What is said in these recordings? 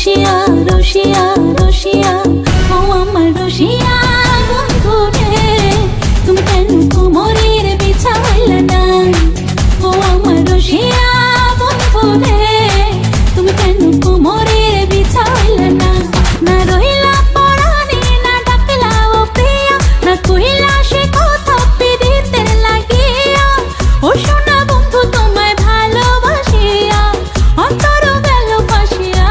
রসিয়া রসিয়া রসিয়া ও আমার রসিয়া বন্ধু রে তুমি কেন কোমরের বিছাইলে না ও আমার রসিয়া বন্ধু রে তুমি কেন কোমরের বিছাইলে না না রইলা পরাণে না ডাকলা ও প্রিয়া না কইলা সে কথা পিরিতের লাগিয়া ও সোনা বন্ধু তোমায় ভালোবাসিয়া অন্তর গেল ফাঁসিয়া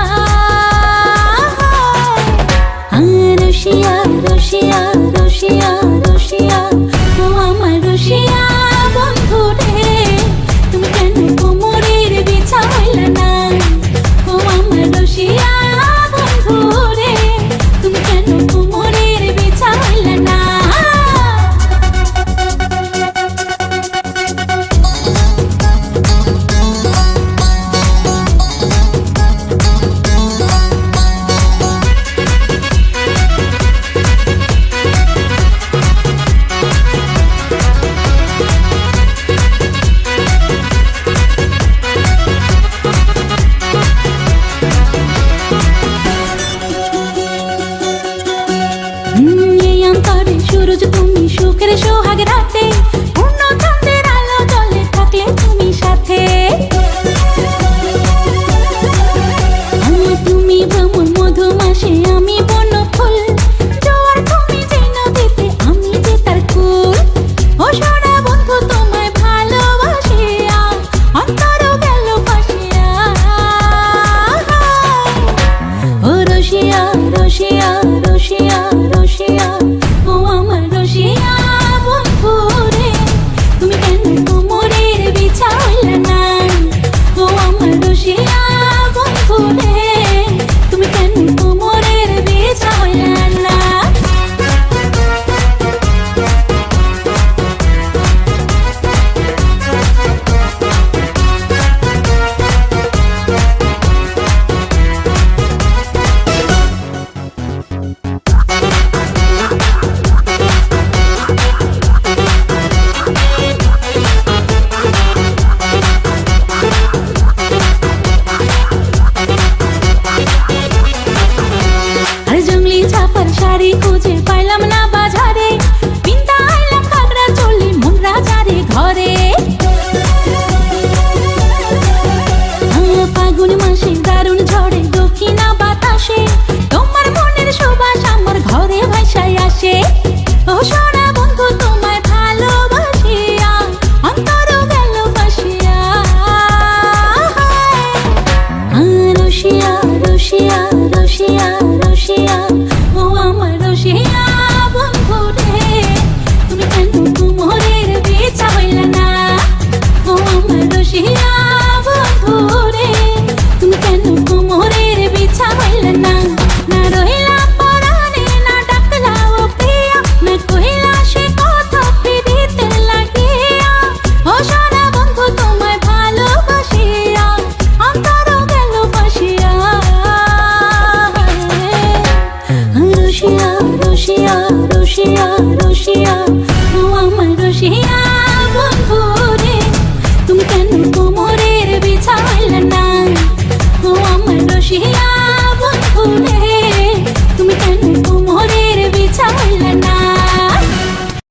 রসিয়া রসিয়া রসিয়া রসিয়া ও আমার রসিয়া বন্ধু রে তুমি কেন কোমরের বিছাইলে না ও আমার রসিয়া বন্ধু রে তুমি কেন কোমরের বিছাইলে না এই অন্তরে সূরজ তুমি সুখের সোহাগ রাতে পূর্ণ চাঁদের আলো জলে থাকলে তুমি সাথে তুমি ভ্রমণ মধুমাসে আমি বন্য ফুল জোয়ার তুমি যে নদীতে আমি যে তার কুল ও সোনা বন্ধু তোমায় ভালোবাসিয়া অন্তর গেল ফাঁসিয়া ও রসিয়া রসিয়া রসিয়া রসিয়া ও আমার রসিয়া বন্ধু রে তুমি কেন কোমরের বিছাইলে না ও আমার রসিয়া বন্ধু রে তুমি কেন কোমরের বিছাইলে না আর জঙ্গলি ছাপার শাড়ি খুঁজে পাইলাম না বাজারে পিন্তা আইলাম খাগড়া চলি মুন্দ্রা চারে ঘরে ফাগুন মাসে দারুণ ঝড়ে দক্ষিণা বাতাসে তোমার মনের সুবাস আমার ঘরে ভাসায় আসে ও সোনা বন্ধু তোমায় ভালোবাসিয়া অন্তর গেল ফাঁসিয়া রসিয়া রসিয়া রসিয়া রসিয়া ও আমার রসিয়া বন্ধু রে তুমি কেন কোমরের বিছাইলে না ও আমার রসিয়া বন্ধু রে তুমি কেন কোমরের বিছাইলে না না রইলা পরাণে না ডাকলা ও প্রিয়া না কইলা সে কথা পিরিতের লাগিয়া ও সোনা বন্ধু তোমায় ভালোবাসিয়া অন্তর গেল ফাঁসিয়া রসিয়া রসিয়া রসিয়া রসিয়া ও আমার রসিয়া বন্ধু রে তুমি কেন কোমরে